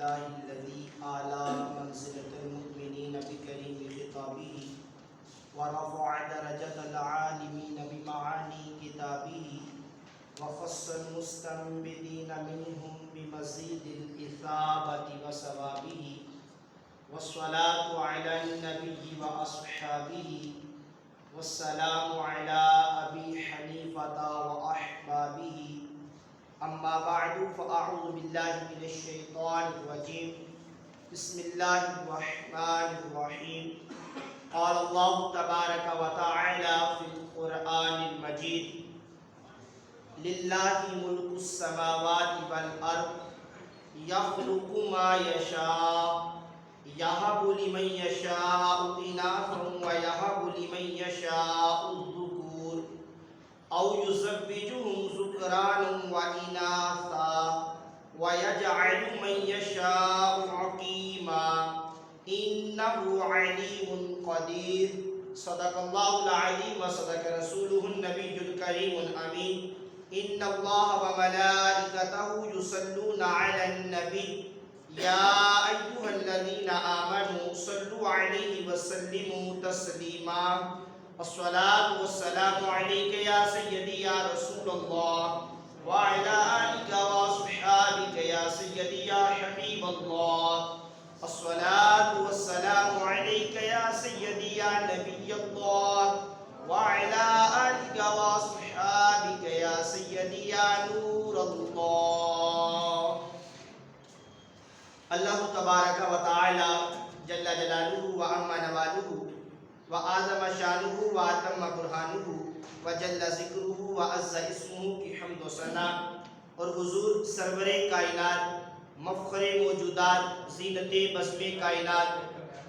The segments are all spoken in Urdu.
لله الذي أعلى منزلة المؤمنين بكريم خطابه ورفع درجة العالمين بمعاني كتابه وخص المستنبدين منهم بمزيد الإثابة وثوابه والصلاة على النبي وأصحابه والسلام على أبي حنيفة وأحبابه أما بعد فأعوذ بالله من الشيطان الرجيم بسم الله الرحمن الرحيم قال الله تبارك وتعالى في القرآن المجيد لله ملك السماوات والأرض يخلق ما يشاء يهب لمن يشاء إناثا ويهب لمن يشاء الذكور أو يزوجهم ذكرانا وإناثا ويجعل من يشاء عقيما إنه عليم قدير صدق الله العليم وصدق رسوله النبي الكريم الأمين إن الله وملائكته يصلون على النبي يا أيها الذين آمنوا صلوا عليه وسلموا تسليما الصلاة والسلام عليك يا سيدي يا رسول الله وعلى آلك وصحابك يا سيدي يا حبيب الله الصلاة والسلام عليك يا سيدي يا نبي الله وعلى آلك وصحابك يا سيدي يا نور الله اللہ تبارک و تعالی جل جلالہ و عما نوالہ و اعظم شانہ و اتم برہانہ و جل ذکرہ و عز اسمہ کی حمد و ثنا اور حضور سرور کائنات مفخر موجودات زینت بزم کائنات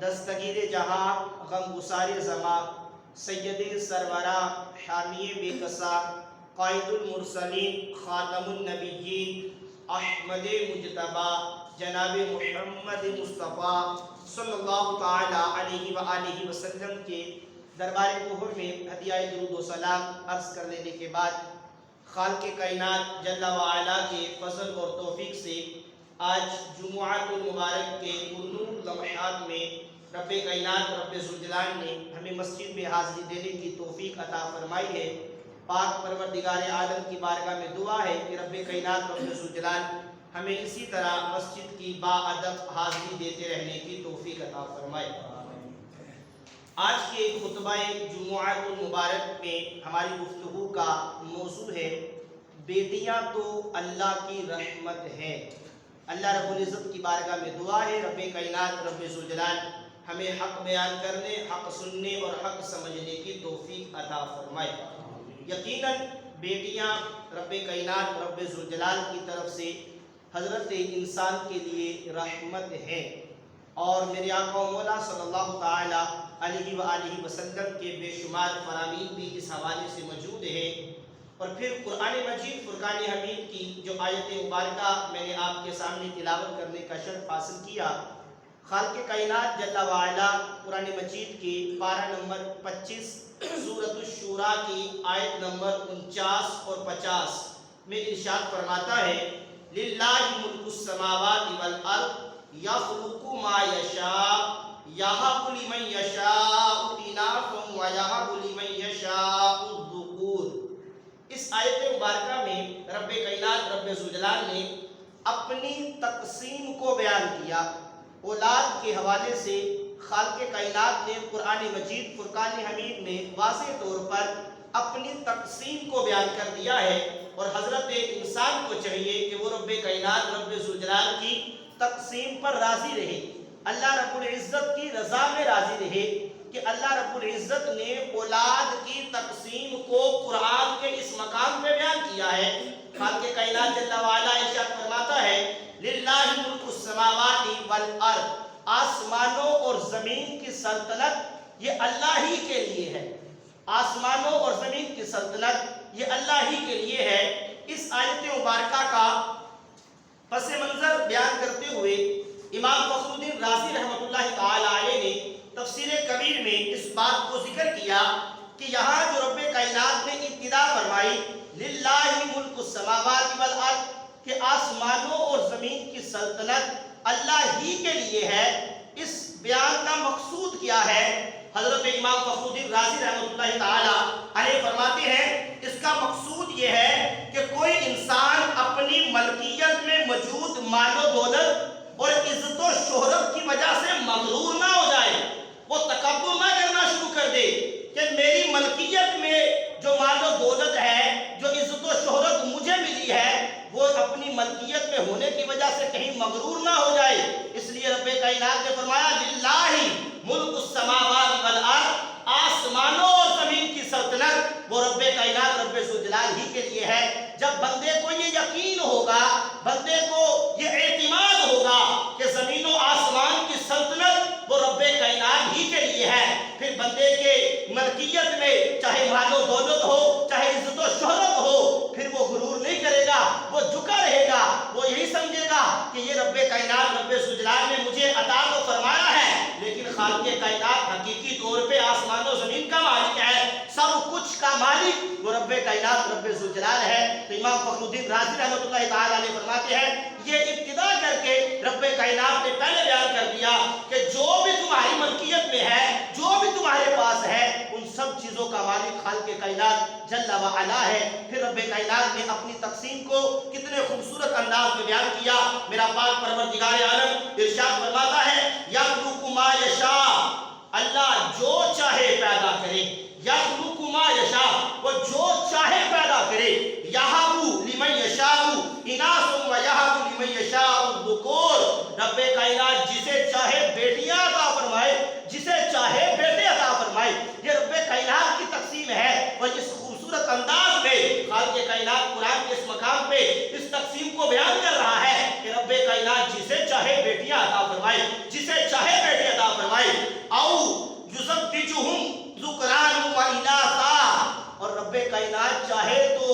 دستگیر جہاں غم گسار زماں سید سرورہ حامی بے کسا قائد المرسلین خاتم النبیین احمد مجتبی جناب محمد مصطفیٰ صلی اللہ تعالی علیہ وآلہ وسلم کے دربار طہر میں ہدیہ درود و سلام عرض کر لینے کے بعد خالق کائنات جل وعلا کے فضل اور توفیق سے آج جمعۃ المبارک کے پرنور لمحات میں رب کائنات رب ذوالجلال نے ہمیں مسجد میں حاضری دینے کی توفیق عطا فرمائی ہے۔ پاک پروردگار عالم کی بارگاہ میں دعا ہے کہ رب کائنات رب ذوالجلال ہمیں اسی طرح مسجد کی با ادب حاضری دیتے رہنے کی توفیق عطا فرمائے۔ آج کے خطبہ جمعۃ المبارک میں ہماری گفتگو کا موضوع ہے بیٹیاں تو اللہ کی رحمت ہیں۔ اللہ رب العزت کی بارگاہ میں دعا ہے رب کائنات رب ذوالجلال ہمیں حق بیان کرنے، حق سننے اور حق سمجھنے کی توفیق عطا فرمائے۔ یقیناً بیٹیاں رب کائنات رب ذوالجلال کی طرف سے حضرت انسان کے لیے رحمت ہے، اور میرے آقا و مولا صلی اللہ تعالی علیہ وآلہ وسلم کے بے شمار فرامین بھی اس حوالے سے موجود ہے۔ اور پھر قرآن مجید فرقان حمید کی جو آیت مبارکہ میں نے آپ کے سامنے تلاوت کرنے کا شرف حاصل کیا، خالق کائنات جل وعلا قرآن مجید کی پارہ نمبر 25 سورۃ الشورى کی آیت نمبر 49 اور 50 میں ارشاد فرماتا ہے للہ ملک السماوات والارض یخلق ما یشاء یہب لمن یشاء اناثا ویہب لمن یشاء الذکور۔ اس آیت مبارکہ میں رب کائنات رب ذوالجلال نے اپنی تقسیم کو بیان کیا۔ اولاد کے حوالے سے خالق کائنات نے قرآن مجید فرقان حمید میں واضح طور پر اپنی تقسیم کو بیان کر دیا ہے، اور حضرت انسان کو چاہیے کہ وہ رب کائنات رب ذوالجلال کی تقسیم پر راضی رہے، اللہ رب العزت کی رضا میں راضی رہے کہ اللہ رب العزت نے اولاد کی تقسیم کو قرآن کے اس مقام پہ بیان کیا ہے۔ خالق کائنات جل وعلا ارشاد فرماتا ہے للہ ملک السماوات والارض، آسمانوں اور زمین کی سلطنت یہ اللہ ہی کے لیے ہے، آسمانوں اور زمین کی سلطنت یہ اللہ ہی کے لیے ہے۔ اس آیت مبارکہ کا پس منظر بیان کرتے ہوئے امام فخر الدین رازی رحمۃ اللہ تعالی علیہ نے تفسیر کبیر میں اس بات کو ذکر کیا کہ یہاں جو رب کائنات نے ابتدا فرمائی للہ ملک السماوات والارض کہ آسمانوں اور زمین کی سلطنت اللہ ہی کے لیے ہے۔ اس بیان کا مقصود کیا ہے؟ حضرت امام فخر الدین رازی رحمۃ اللہ تعالی علیہ فرماتے ہیں اس کا مقصود یہ ہے کہ کوئی انسان اپنی ملکیت میں موجود مال و دولت اور عزت و شہرت کی وجہ سے مغرور نہ ہو جائے، وہ تکبر نہ کرنا شروع کر دے کہ میری ملکیت میں جو مال و دولت ہے، جو عزت و شہرت مجھے ملی ہے، وہ اپنی ملکیت میں ہونے کی وجہ سے کہیں مغرور نہ ہو جائے۔ اس لیے رب کائنات نے فرمایا للہ ملک السماوات والارض، آسمانوں اور زمین کی سلطنت وہ رب کائنات رب ذوالجلال ہی کے لیے ہے۔ جب بندے کو یہ یقین ہوگا، بندے کو یہ اعتماد ہوگا کہ زمین و آسمان کی سلطنت وہ رب کائنات ہی کے لیے ہے، پھر بندے کے ملکیت میں چاہے مال و دولت ہو، چاہے عزت و شہرت ہو، پھر وہ غرور نہیں کرے گا، وہ جھکا رہے گا، وہ یہی سمجھے گا کہ یہ رب کائنات رب ذوالجلال نے مجھے عطا تو فرمایا ہے، لیکن خالق کائنات حقیقی طور پہ آسمان و زمین کا مالک ہے، سب کچھ کا مالک وہ رب کائنات رب ذوالجلال ہے۔ تو امام فخر الدین رازی رحمۃ اللہ تعالی علیہ فرماتے ہیں یہ ابتدا کر کے رب کائنات نے پہلے بیان کر دیا کہ جو بھی تمہاری ملکیت میں ہے، جو بھی تمہارے پاس ہے، ان سب چیزوں کا مالک خالق کائنات جل وعلا ہے۔ پھر رب کائنات نے اپنی تقسیم کو کتنے خوبصورت انداز میں بیان کیا۔ میرا پاک پروردگار عالم ارشاد فرماتا ہے یخلق ما یشاء، اللہ جو چاہے پیدا کرے، یخلق ما یشاء، وہ جو چاہے پیدا کرے، یہب لمن یشاء اناث و یہب لمن یشاء الذکور، رب کائنات جسے چاہے بیٹیاں عطا فرمائے، جسے چاہے بیٹے عطا فرمائے۔ یہ رب کائنات کی تقسیم ہے، اور اس خوبصورت انداز میں خالق کائنات قرآن کے اس مقام پہ اس تقسیم کو بیان کر رہا ہے کہ رب کائنات جسے چاہے بیٹیاں عطا فرمائے، جسے چاہے بیٹے عطا فرمائے، او یزوجہم ذکرانا و اناثا، اور رب کائنات چاہے تو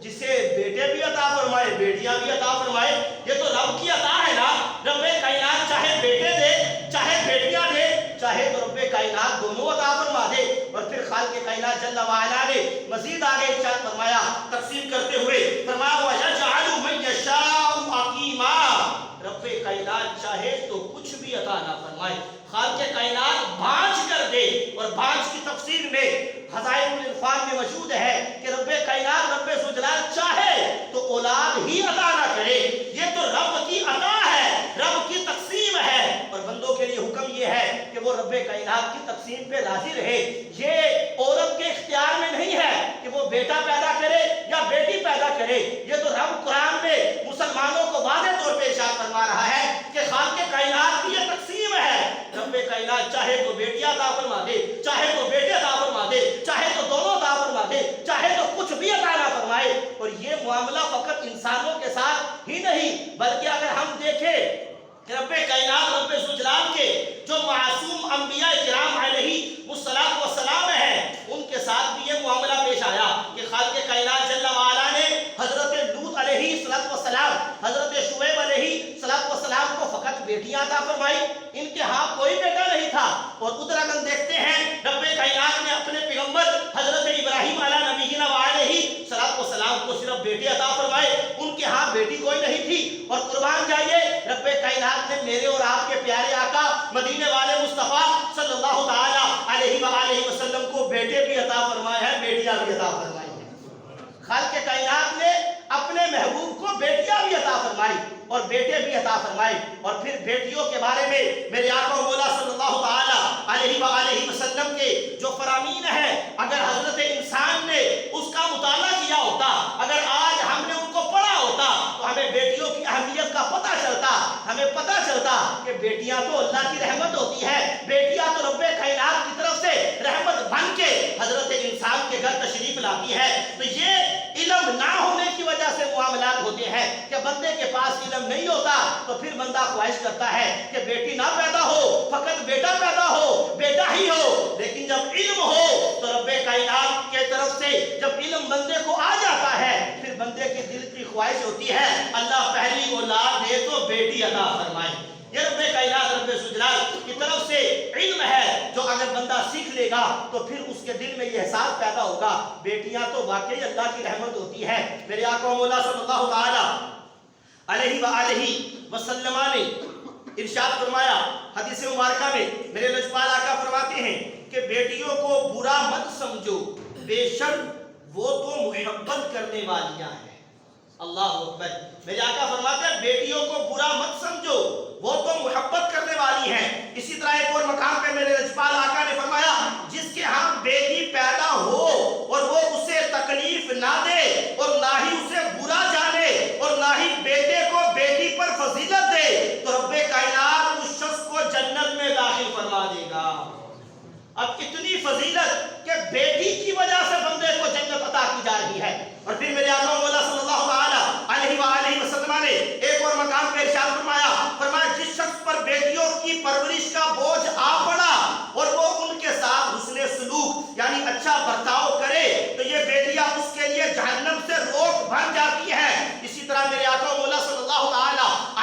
جسے بیٹے بھی عطا فرمائے، بیٹیاں بھی عطا فرمائے۔ یہ تو رب کی عطا ہے نا، رب کائنات چاہے بیٹے دے، چاہے بیٹیاں دے، چاہے تو رب کائنات دونوں عطا فرما دے۔ اور پھر خالق کائنات جل وعلا نے مزید آگے ارشاد فرمایا تقسیم کرتے ہوئے، فرمایا وَيَجْعَلُ مَن يَشَاءُ عَقِيمًا، رب کائنات چاہے تو کچھ بھی عطا نہ فرمائے، خالق کائنات بانجھ کر دے۔ اور بانجھ کی تفسیر میں خزائن العرفان میں موجود ہے کہ رب کائنات رب ذوالجلال چاہے تو اولاد ہی عطا نہ کرے، یہ تو رب کی عطا ہے، رب کی تقسیم ہے، اور بندوں کے لیے حکم یہ ہے کہ وہ رب کائنات کی تقسیم پہ راضی رہے۔ یہ عورت کے اختیار میں نہیں ہے کہ وہ بیٹا پیدا کرے یا بیٹی پیدا کرے، یہ تو رب قرآن میں مسلمانوں کو واضح طور پہ ارشاد فرما رہا ہے کہ خالق کائنات کی یہ تقسیم ہے، رب کائنات چاہے تو بیٹیاں عطا فرما دے، چاہے تو بیٹے عطا فرما دے، چاہے تو دونوں عطا فرما دے، چاہے تو کچھ بھی عطا نہ فرمائے۔ اور یہ معاملہ فقط انسانوں کے ساتھ ہی نہیں، بلکہ اگر ہم دیکھیں کہ رب کائنات رب ذوالجلال کے جو معصوم انبیاء کرام علیہ السلام ہیں، ان کے ساتھ بھی یہ معاملہ پیش آیا کہ خالق کائنات جل وعلا نے حضرت لوط علیہ السلام، حضرت شعیب علیہ السلام کو فقط بیٹیاں عطا فرمائی، ان کے ہاں کوئی بیٹا نہیں تھا۔ اور ادھر اگر دیکھتے ہیں رب کائنات نے اپنے پیغمبر حضرت ابراہیم علیہ نبینا وعلیہ السلام کو صرف بیٹے عطا فرمائے، ان کے ہاں بیٹی کوئی نہیں تھی۔ اور قربان جائیے رب کائنات نے میرے اور آپ کے پیارے آقا مدینے والے مصطفیٰ صلی اللہ تعالی علیہ وآلہ وسلم کو بیٹے بھی عطا فرمائے ہیں، بیٹیاں بھی عطا فرمائی ہیں۔ خالق کائنات نے اپنے محبوب کو بیٹیاں بھی عطا فرمائی اور بیٹے بھی عطا فرمائے۔ اور پھر بیٹیوں کے بارے میں میرے آقا مولا صلی اللہ تعالی علیہ وآلہ وسلم کے جو فرامین ہیں، اگر حضرت انسان نے اس کا مطالعہ کیا ہوتا، اگر آج ہم نے ان کو پڑھا ہوتا تو ہمیں بیٹیوں کی اہمیت کا پتہ چلتا، ہمیں پتہ چلتا کہ بیٹیاں تو اللہ کی رحمت ہوتی ہے، بیٹیاں تو رب کائنات کی طرف سے رحمت بن کے حضرت انسان کے گھر تشریف لاتی ہے۔ تو یہ علم نہ ہونے کی وجہ سے معاملات ہوتے ہیں کہ بندے کے پاس علم نہیں ہوتا تو پھر بندہ خواہش کرتا ہے کہ بیٹی نہ پیدا ہو، فقط بیٹا پیدا ہو، بیٹا ہی ہو۔ لیکن جب علم ہو تو رب کائنات کے طرف سے جب علم بندے کو آ جاتا ہے، پھر بندے کے دل کی خواہش ہوتی ہے اللہ پہلی اولاد دے تو بیٹی عطا فرمائے۔ یہ رب کائنات رب ذوالجلال کی طرف سے علم ہے جو اگر بندہ سیکھ لے گا تو پھر اس کے دل میں یہ احساس پیدا ہوگا بیٹیاں تو واقعی اللہ کی رحمت ہوتی ہے۔ میرے آقا مولا صلی اللہ تعالی علیہ وآلہ وسلم نے ارشاد فرمایا حدیث مبارکہ میں میرے لجپال آقا فرماتے ہیں کہ بیٹیوں کو برا مت سمجھو، بے شک وہ تو محبت کرنے والیاں ہیں۔ اللہ اکبر، میرے آقا فرماتے ہیں بیٹیوں کو برا مت سمجھو، وہ تو محبت کرنے والی ہیں۔ اسی طرح ایک اور مقام پہ میرے لجپال آقا نے فرمایا جس کے ہاں بیٹی پیدا ہو اور وہ اسے تکلیف نہ دے اور نہ ہی اسے برا جانے اور نہ ہی بیٹے کو بیٹی پر فضیلت دے تو رب کائنات اس شخص کو جنت میں داخل فرما دے گا۔ اب اتنی فضیلت کہ بیٹی کی وجہ سے بندے کو جنت عطا کی جا رہی ہے۔ اور پھر میرے آقا مولا صلی اللہ علیہ وآلہ وسلم نے ایک اور مقام پہ ارشاد فرمایا جس شخص پر بیٹیوں کی پرورش کا بوجھ آ پڑا اور وہ ان کے ساتھ حسن سلوک یعنی اچھا برتاؤ کرے تو یہ بیٹیاں اس کے لیے جہنم سے روک بن جاتی ہے۔ اسی طرح میرے آقا مولا صلی اللہ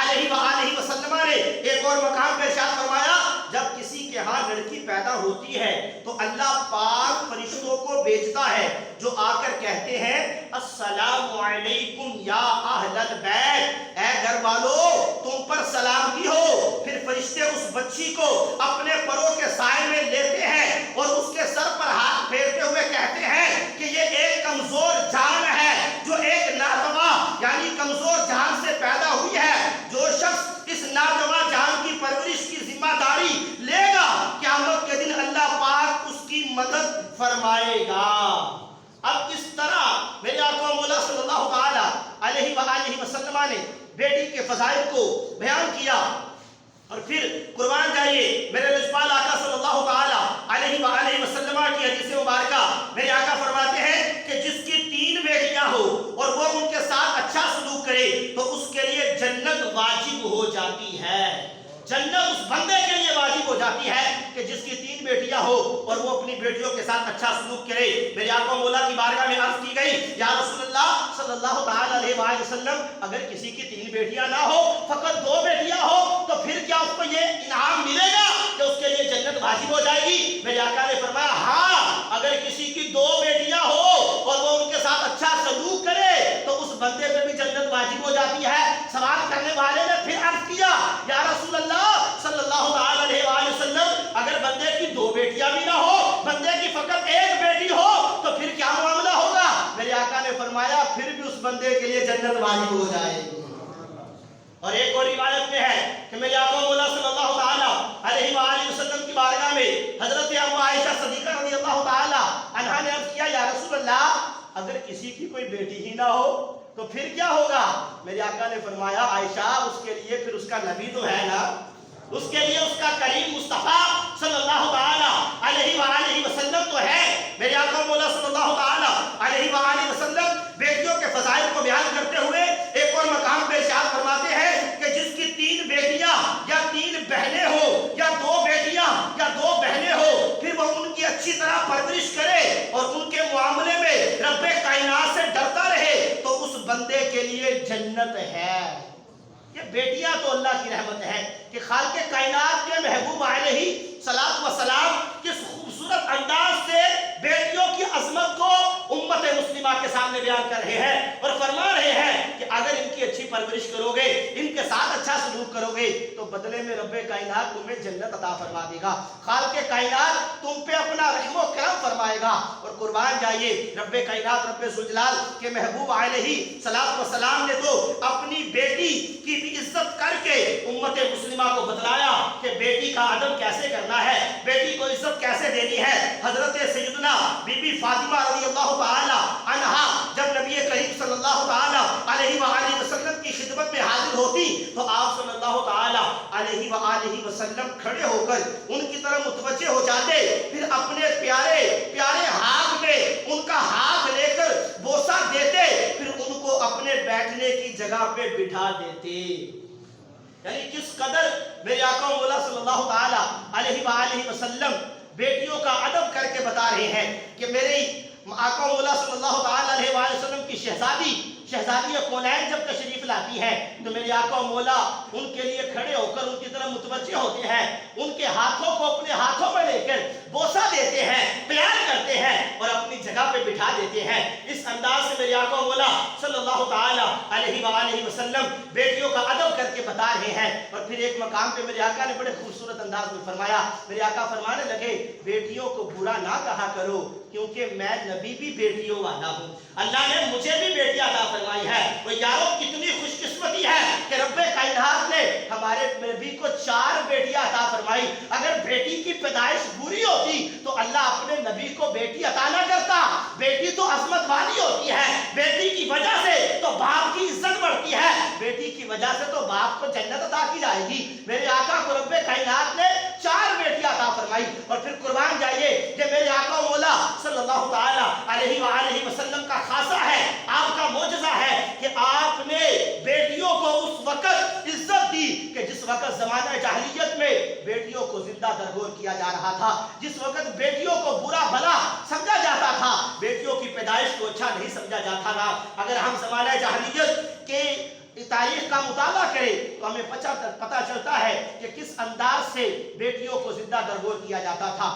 علیہ وآلہ وسلم نے ایک اور مقام پہ ارشاد فرمایا جب کسی کے ہاں لڑکی پیدا ہوتی ہے تو اللہ پاک فرشتوں کو بھیجتا ہے جو آ کر کہتے ہیں السلام علیکم یا اہل البیت، اے گھر والو تم پر سلامتی ہو۔ پھر فرشتے اس بچی کو اپنے پروں کے سائے میں لیتے ہیں اور اس کے سر پر ہاتھ پھیرتے ہوئے کہتے ہیں کہ یہ ایک کمزور جان ہے جو ایک ناتواں یعنی کمزور جان سے پیدا ہوئی ہے۔ جو شخص اس ناتواں جان کی پرورش کی ذمہ داری لے گا قیامت کے دن اللہ پاک اس کی مدد فرمائے گا۔ اب اس طرح میرے آقا مولا صلی اللہ علیہ وآلہ وسلم نے بیٹی کے فضائل کو بیان کیا۔ اور پھر قربان جائیے میرے لجپال آقا صلی اللہ علیہ وآلہ وسلم کی حدیث مبارکہ میرے آقا فرماتے ہیں کہ جس کی 3 بیٹیاں ہو اور وہ ان کے ساتھ اچھا سلوک کرے تو اس کے لیے جنت واجب ہو جاتی ہے۔ جنت اس بندے کے لیے واجب ہو جاتی ہے کہ جس کی 3 بیٹیاں ہو اور وہ اپنی بیٹیوں کے ساتھ اچھا سلوک کرے۔ میرے آقا مولا کی بارگاہ میں عرض کی گئی یا رسول اللہ صلی اللہ علیہ وآلہ وسلم اگر کسی کی 3 بیٹیاں نہ ہو فقط 2 بیٹیاں ہو تو پھر کیا اس کو یہ انعام ملے گا کہ اس کے لیے جنت واجب ہو جائے گی؟ میرے آقا نے فرمایا ہاں، اگر کسی کی 2 بیٹیاں ہو اور وہ ان کے ساتھ اچھا سلوک کرے تو اس بندے پہ بھی جنت واجب ہو جاتی ہے۔ سوال کرنے والے نے پھر عرض کیا یا رسول اللہ صلی اللہ علیہ وآلہ وسلم اگر بندے کی 2 بیٹیاں بھی نہ ہو بندے کی فقط 1 بیٹی ہو تو پھر کیا معاملہ ہوگا؟ میرے آقا نے فرمایا پھر بھی اس بندے کے لیے جنت واجب ہو جائے گی۔ اور ایک اور روایت میں ہے کہ میرے آقا مولا صلی اللہ علیہ وآلہ وسلم کی بارگاہ میں حضرت ام عائشہ صدیقہ رضی اللہ تعالی عنہا نے عرض کیا یا رسول اللہ اگر کسی کی کوئی بیٹی ہی نہ ہو تو پھر کیا ہوگا؟ میرے آقا نے فرمایا عائشہ اس کے لیے پھر اس کا نبی تو ہے نا، اس کے لیے اس کا کریم مصطفیٰ صلی اللہ علیہ وآلہ وسلم تو ہے۔ میرے آقا مولا صلی اللہ علیہ وآلہ وسلم بیٹیوں کے فضائل کو بیان کرتے ہوئے ایک اور مقام پہ ارشاد فرماتے ہیں کہ جس کی 3 بیٹیاں یا 3 بہنیں ہو یا 2 بیٹیاں یا 2 بہنیں ہو پھر وہ ان کی اچھی طرح پرورش کرے اور ان کے معاملے میں رب کائنات سے ڈرتا رہے تو اس بندے کے لیے جنت ہے۔ یہ بیٹیاں تو اللہ کی رحمت ہے کہ خالق کائنات کے محبوب علیہ الصلوۃ والسلام کس خوبصورت انداز سے بیٹیوں کی عظمت کو امت مسلمہ کے سامنے بیان کر رہے ہیں اور فرما رہے ہیں کہ اگر ان کی اچھی پرورش کرو گے ان کے ساتھ اچھا سلوک کرو گے تو بدلے میں رب کائنات تمہیں جنت عطا فرما دے گا، خالق کائنات تم پہ اپنا رحم و کرم فرمائے گا۔ اور قربان جائیے رب کائنات رب ذوالجلال کے محبوب علیہ الصلوۃ والسلام نے تو اپنی بیٹی کی بھی عزت کر کے امت مسلمہ کو بتلایا کہ بیٹی کا ادب کیسے کرنا ہے، بیٹی کو عزت کیسے دینی ہے۔ حضرت سیدنا بی بی فاطمہ رضی اللہ تعالی عنہا جب نبی کریم صلی اللہ تعالی علیہ وآلہ وسلم کی خدمت میں حاضر ہوتی تو آپ صلی اللہ تعالی علیہ وآلہ وسلم کھڑے ہو کر ان کی طرف متوجہ ہو جاتے، پھر اپنے پیارے پیارے ہاتھ میں ان کا ہاتھ لے کر بوسہ دیتے، پھر ان کو اپنے بیٹھنے کی جگہ پہ بٹھا دیتے۔ یعنی کس قدر میرے آقا مولا صلی اللہ تعالی علیہ وآلہ وسلم بیٹیوں کا ادب کر کے بتا رہے ہیں کہ میرے آقا مولا صلی اللہ تعالی علیہ وآلہ وسلم کی شہزادی کونین جب تشریف لاتی ہے تو میرے آقا مولا ان کے لیے کھڑے ہو کر ان کی طرف متوجہ ہوتے ہیں، ان کے ہاتھوں کو اپنے ہاتھوں میں لے کر بوسہ دیتے ہیں، پیار کرتے ہیں اور اپنی جگہ پہ بٹھا دیتے ہیں۔ اس انداز سے میرے آقا مولا صلی اللہ تعالی علیہ وآلہ وسلم بیٹیوں کا ادب کر کے بتا رہے ہیں۔ اور پھر ایک مقام پہ میرے آقا نے بڑے خوبصورت انداز میں فرمایا، میرے آقا فرمانے لگے بیٹیوں کو برا نہ کہا کرو کیونکہ میں نبی بھی بیٹیوں والا ہوں، اللہ نے مجھے بھی بیٹی عطا فرمائی ہے۔ وہ یارو کتنی خوش قسمتی ہے کہ رب کائنات نے ہمارے نبی کو 4 بیٹیاں عطا فرمائی۔ اگر بیٹی کی پیدائش بری ہوتی تو اللہ اپنے نبی کو بیٹی عطا نہ کرتا۔ بیٹی تو عظمت والی ہوتی ہے، بیٹی کی وجہ سے تو باپ کی عزت بڑھتی ہے، بیٹی کی وجہ سے تو باپ کو جنت عطا کی جائے گی۔ میرے آقا کو رب کائنات نے 4 بیٹیاں عطا فرمائی۔ اور پھر قربان جائیے کہ میرے آقا مولا صلی اللہ تعالی علیہ وآلہ وسلم کا خاصہ ہے، آپ کا معجزہ ہے کہ آپ نے بیٹیوں کو اس وقت عزت دی کہ جس وقت زمانہ جاہلیت میں بیٹیوں کو زندہ درگور کیا جا رہا تھا، جس وقت بیٹیوں کو برا بھلا سمجھا جاتا تھا، بیٹیوں کی پیدائش کو اچھا نہیں سمجھا جاتا تھا۔ اگر ہم زمانہ جاہلیت کے تاریخ کا مطالعہ کریں تو ہمیں پتہ چلتا ہے کہ کس انداز سے بیٹیوں کو زندہ درگور کیا جاتا تھا۔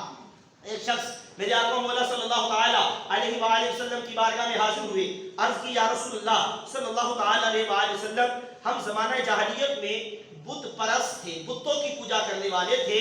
ایک شخص میرے آقا مولا صلی اللہ تعالی علیہ وآلہ وسلم کی بارگاہ میں حاضر ہوئے، عرض کی یا رسول اللہ صلی اللہ تعالی علیہ وآلہ وسلم، ہم زمانہ جاہلیت میں بت پرست تھے، بتوں کی پوجا کرنے والے تھے،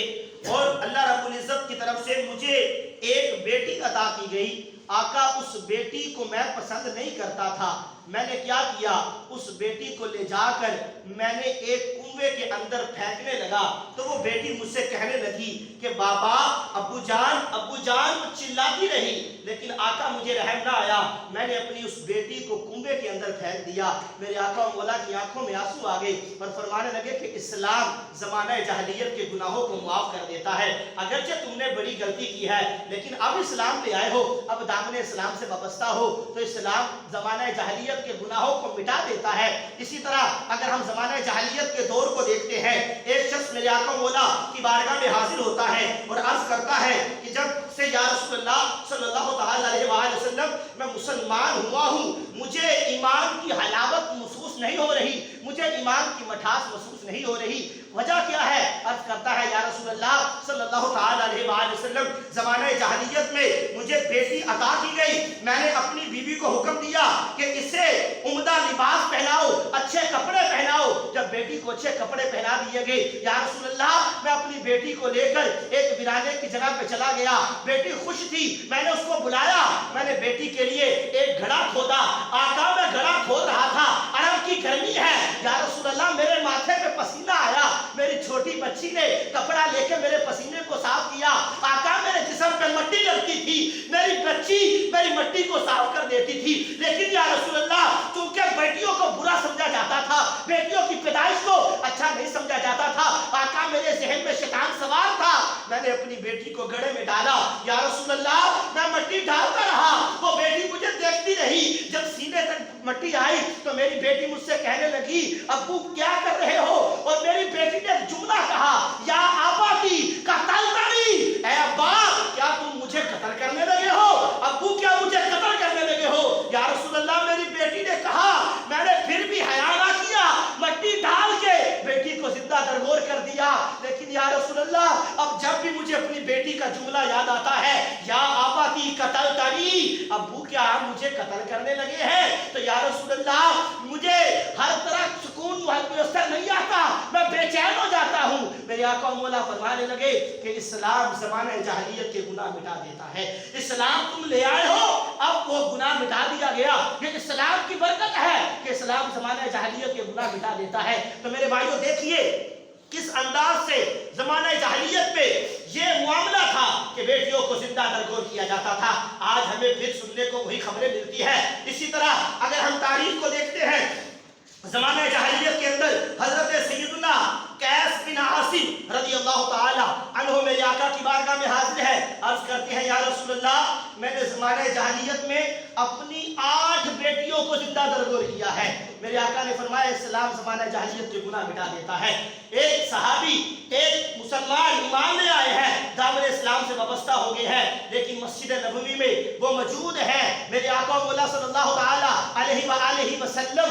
اور اللہ رب العزت کی طرف سے مجھے ایک بیٹی عطا کی گئی۔ آقا اس بیٹی کو میں پسند نہیں کرتا تھا، میں نے کیا کیا، اس بیٹی کو لے جا کر میں نے ایک کنویں کے اندر پھینکنے لگا تو وہ بیٹی مجھ سے کہنے لگی کہ بابا ابو جان، وہ چلاتی رہی لیکن آقا مجھے رحم نہ آیا، میں نے اپنی اس بیٹی کو کنویں کے اندر پھینک دیا۔ میرے آقا مولا کی آنکھوں میں آنسو آ گئے اور فرمانے لگے کہ اسلام زمانہ جاہلیت کے گناہوں کو معاف کر دیتا ہے، اگرچہ تم نے بڑی غلطی کی ہے لیکن اب اسلام لے آئے ہو، اب دامن اسلام سے وابستہ ہو تو اسلام زمانہ جاہلیت کے گناہوں کو مٹا دیتا ہے۔ اسی طرح اگر ہم زمانہ جاہلیت کے دور کو دیکھتے ہیں، ایک شخص میرے آقا مولا کی بارگاہ میں حاضر ہوتا ہے اور عرض کرتا ہے کہ جب سے یا رسول اللہ صلی اللہ تعالی علیہ وآلہ وسلم میں مسلمان ہوا ہوں، مجھے ایمان کی حلاوت محسوس نہیں ہو رہی، مجھے ایمان کی مٹھاس محسوس نہیں ہو رہی، وجہ کیا ہے؟ عرض کرتا ہے یا رسول اللہ صلی اللہ تعالی علیہ وآلہ وسلم، زمانہ جاہلیت میں مجھے بیٹی عطا کی گئی، میں نے اپنی بیوی کو حکم دیا کہ اسے عمدہ لباس پہناؤ، اچھے کپڑے پہناؤ۔ جب بیٹی کو اچھے کپڑے پہنا دیے گئے، یا رسول اللہ میں اپنی بیٹی کو لے کر ایک ویرانے کی جگہ پہ چلا گیا، بیٹی خوش تھی، میں نے اس کو بلایا، میں نے بیٹی کے لیے ایک گھڑا کھودا، آقا میں گھڑا کھود رہا تھا، عرب کی گرمی ہے، یا رسول اللہ میرے ماتھے پہ پسینہ آیا، میری چھوٹی بچی نے کپڑا لے کے میرے پسینے کو صاف کیا، آقا میرے جسم پہ مٹی لگتی تھی، میری بچی میری مٹی کو صاف کر دیتی تھی، لیکن یا رسول اللہ چونکہ بیٹیوں کو برا سمجھا جاتا تھا، بیٹیوں کی پیدائش کو اچھا نہیں سمجھا جاتا تھا، آقا میرے ذہن میں شیطان سوار تھا، میں نے اپنی بیٹی کو گڑھے میں ڈالا، یا رسول اللہ میں مٹی ڈالتا رہا، وہ بیٹی مجھے دیکھتی رہی، جب سینے تک مٹی آئی تو میری بیٹی مجھ سے کہنے لگی ابو کیا کر رہے ہو، اور میری بیٹی نے جملہ کہا یا آبا کی قتلتنی، اے ابا کیا تم مجھے قتل کرنے لگے ہو، ابو کیا مجھے قتل کرنے لگے ہو، یا رسول اللہ میری بیٹی نے کہا میں نے پھر بھی حیا نہ کیا، مٹی ڈال کے بیٹی کو زندہ درگور کر دیا، لیکن یا رسول اللہ اب جب بھی مجھے اپنی بیٹی کا جملہ یاد آتا ہے یا آبا کی قتلتنی، ابو کیا مجھے قتل کرنے لگے ہیں، تو یا رسول اللہ مجھے ہر طرح سکون میسر نہیں آتا، میں بے چین ہو جاتا ہوں۔ میرے آقا مولا فرمانے لگے کہ اسلام زمانہ جاہلیت کے گناہ مٹا دیتا ہے، اسلام تم لے آئے ہو اب وہ گناہ مٹا دیا گیا، یہ اسلام کی برکت ہے کہ اسلام زمانہ جاہلیت کے گناہ مٹا دیتا ہے۔ تو میرے بھائیوں دیکھیے کس انداز سے زمانہ جاہلیت میں یہ معاملہ تھا کہ بیٹیوں کو زندہ درگور کیا جاتا تھا، آج ہمیں پھر سننے کو وہی خبریں ملتی ہیں۔ اسی طرح اگر ہم تاریخ کو دیکھتے ہیں، زمانہ جاہلیت کے اندر حضرت سیدنا قیس بن عاصم رضی اللہ تعالی عنہ میرے آقا کی بارگاہ میں حاضر ہے، عرض کرتے ہیں یا رسول اللہ میں نے زمانہ جاہلیت میں اپنی 8 بیٹیوں کو زندہ درگور کیا ہے۔ میرے آقا نے فرمایا اسلام زمانہ جاہلیت کے گناہ مٹا دیتا ہے۔ ایک صحابی ایک مسلمان ایمان لے آئے ہیں، دامن اسلام سے وابستہ ہو گئے ہیں، لیکن مسجد نبوی میں وہ موجود ہے، میرے آقا مولا صلی اللہ تعالی علیہ وآلہ وسلم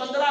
15